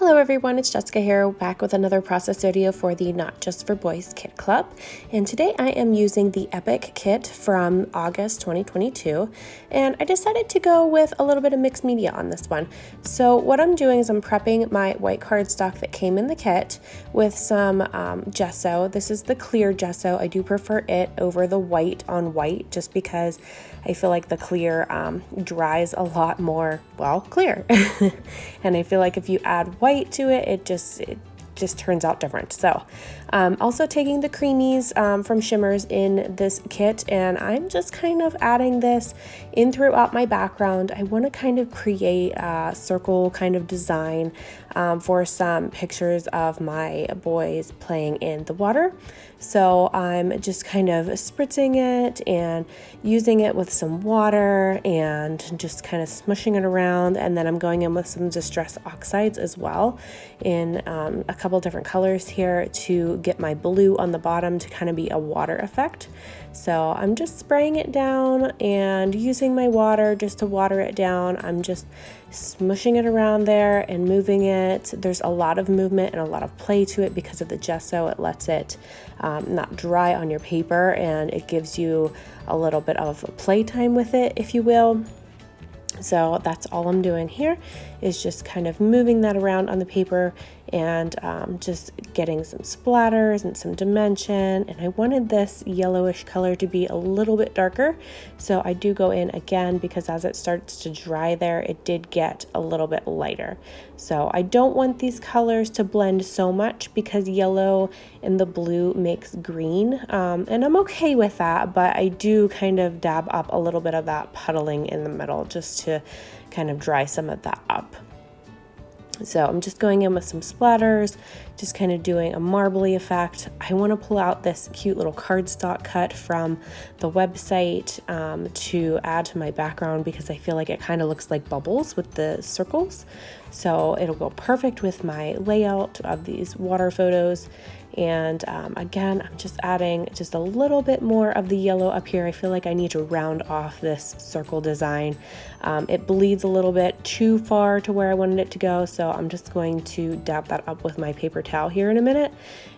Hello everyone, it's Jessica here, back with another process video for the Not Just for Boys Kit Club. And today I am using the Epic kit from August 2022, and I decided to go with a little bit of mixed media on this one. So what I'm doing is I'm prepping my white cardstock that came in the kit with some gesso. This is the clear gesso. I do prefer it over the white on white just because I feel like the clear dries a lot more, well, clear. And I feel like if you add white to it, it just turns out different. So also taking the creamies from Shimmers in this kit, and I'm just kind of adding this in throughout my background. I want to kind of create a circle kind of design for some pictures of my boys playing in the water. So I'm just kind of spritzing it and using it with some water and just kind of smushing it around, and then I'm going in with some Distress Oxides as well in a couple different colors here to get my blue on the bottom to kind of be a water effect. So I'm just spraying it down and using my water just to water it down. I'm just smushing it around there and moving it. There's a lot of movement and a lot of play to it because of the gesso. It lets it not dry on your paper, and it gives you a little bit of playtime with it, if you will. So that's all I'm doing here, is just kind of moving that around on the paper and just getting some splatters and some dimension. And I wanted this yellowish color to be a little bit darker, so I do go in again because as it starts to dry there, it did get a little bit lighter. So I don't want these colors to blend so much because yellow and the blue makes green, and I'm okay with that, but I do kind of dab up a little bit of that puddling in the middle just to kind of dry some of that up. So I'm just going in with some splatters, just kind of doing a marbly effect. I want to pull out this cute little cardstock cut from the website to add to my background because I feel like it kind of looks like bubbles with the circles. So it'll go perfect with my layout of these water photos. And again, I'm just adding just a little bit more of the yellow up here. I feel like I need to round off this circle design. It bleeds a little bit too far to where I wanted it to go, so I'm just going to dab that up with my paper towel here in a minute.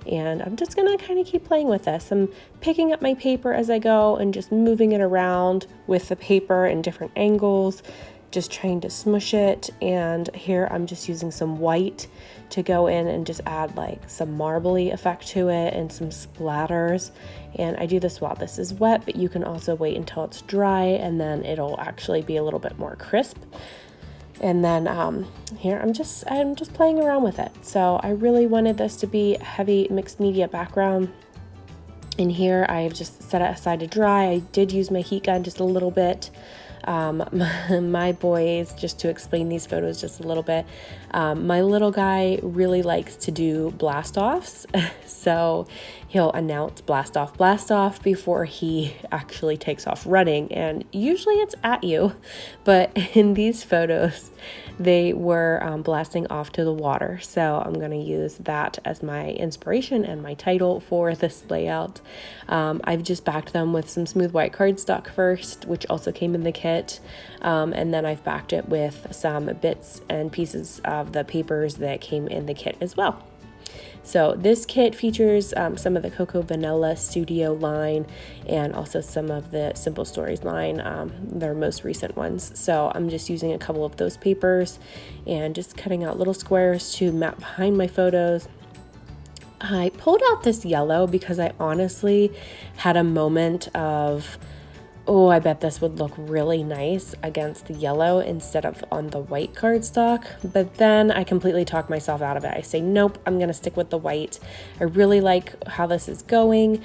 And I'm just gonna kind of keep playing with this. I'm picking up my paper as I go and just moving it around with the paper in different angles, just trying to smush it. And here I'm just using some white to go in and just add like some marbly effect to it and some splatters. And I do this while this is wet, but you can also wait until it's dry and then it'll actually be a little bit more crisp. And then here I'm just playing around with it. So I really wanted this to be a heavy mixed media background. In here I've just set it aside to dry. I did use my heat gun just a little bit. My boys, just to explain these photos just a little bit, my little guy really likes to do Blastoffs, so he'll announce blast off before he actually takes off running, and usually it's at you, but in these photos they were blasting off to the water, so I'm going to use that as my inspiration and my title for this layout. I've just backed them with some smooth white cardstock first, which also came in the kit, and then I've backed it with some bits and pieces of the papers that came in the kit as well. So this kit features some of the Cocoa Vanilla Studio line and also some of the Simple Stories line, their most recent ones. So I'm just using a couple of those papers and just cutting out little squares to map behind my photos. I pulled out this yellow because I honestly had a moment of, oh, I bet this would look really nice against the yellow instead of on the white cardstock. But then I completely talked myself out of it. I say, nope, I'm going to stick with the white. I really like how this is going.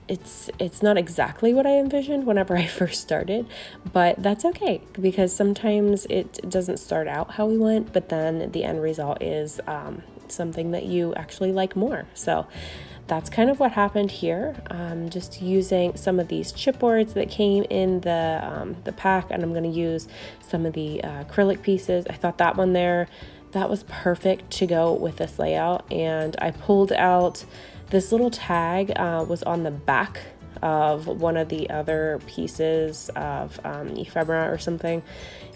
It's not exactly what I envisioned whenever I first started, but that's okay because sometimes it doesn't start out how we want, but then the end result is something that you actually like more. So that's kind of what happened here. I'm just using some of these chipboards that came in the pack, and I'm going to use some of the acrylic pieces. I thought that one there, that was perfect to go with this layout. And I pulled out this little tag, was on the back of one of the other pieces of ephemera or something.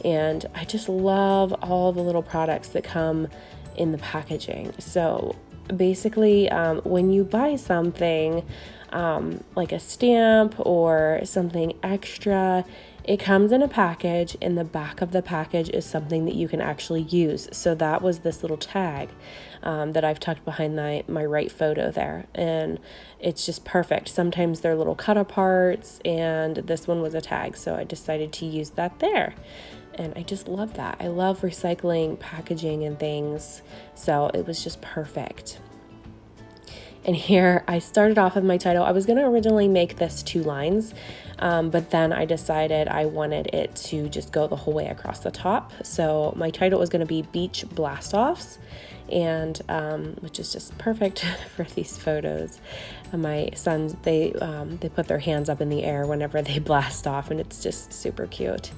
And I just love all the little products that come in the packaging. So basically, when you buy something like a stamp or something extra, it comes in a package. In the back of the package is something that you can actually use. So that was this little tag that I've tucked behind my right photo there, and it's just perfect. Sometimes they're little cut aparts, and this one was a tag, so I decided to use that there. And I just love that. I love recycling packaging and things, so it was just perfect. And here I started off with my title. I was going to originally make this 2 lines, but then I decided I wanted it to just go the whole way across the top. So my title was going to be Beach Blastoffs, and which is just perfect for these photos. And my sons, they put their hands up in the air whenever they blast off, and it's just super cute.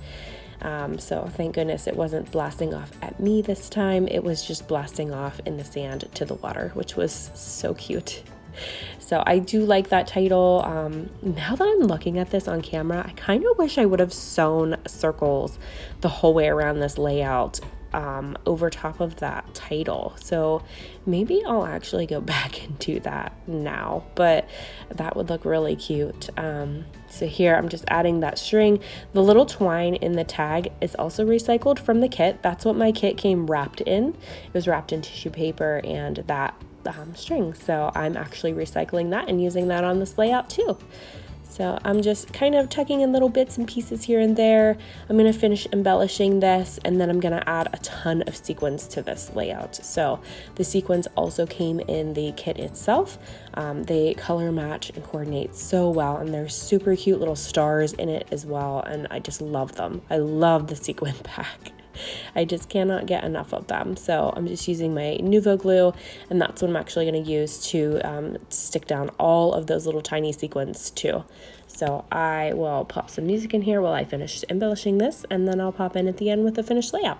So thank goodness it wasn't blasting off at me this time. It was just blasting off in the sand to the water, which was so cute. So I do like that title. Now that I'm looking at this on camera, I kind of wish I would have sewn circles the whole way around this layout over top of that title. So maybe I'll actually go back and do that now, but that would look really cute. So here I'm just adding that string. The little twine in the tag is also recycled from the kit. That's what my kit came wrapped in. It was wrapped in tissue paper and that string. So I'm actually recycling that and using that on this layout too. So I'm just kind of tucking in little bits and pieces here and there. I'm going to finish embellishing this, and then I'm going to add a ton of sequins to this layout. So the sequins also came in the kit itself. They color match and coordinate so well, and there's super cute little stars in it as well, and I just love them. I love the sequin pack. I just cannot get enough of them. So I'm just using my Nuvo glue, and that's what I'm actually going to use to stick down all of those little tiny sequins too. So I will pop some music in here while I finish embellishing this, and then I'll pop in at the end with the finished layout.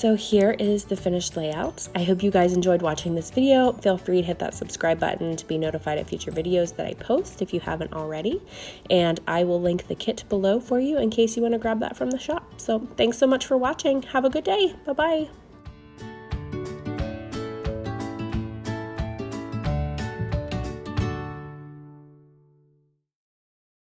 So here is the finished layout. I hope you guys enjoyed watching this video. Feel free to hit that subscribe button to be notified of future videos that I post if you haven't already. And I will link the kit below for you in case you want to grab that from the shop. So thanks so much for watching. Have a good day. Bye-bye.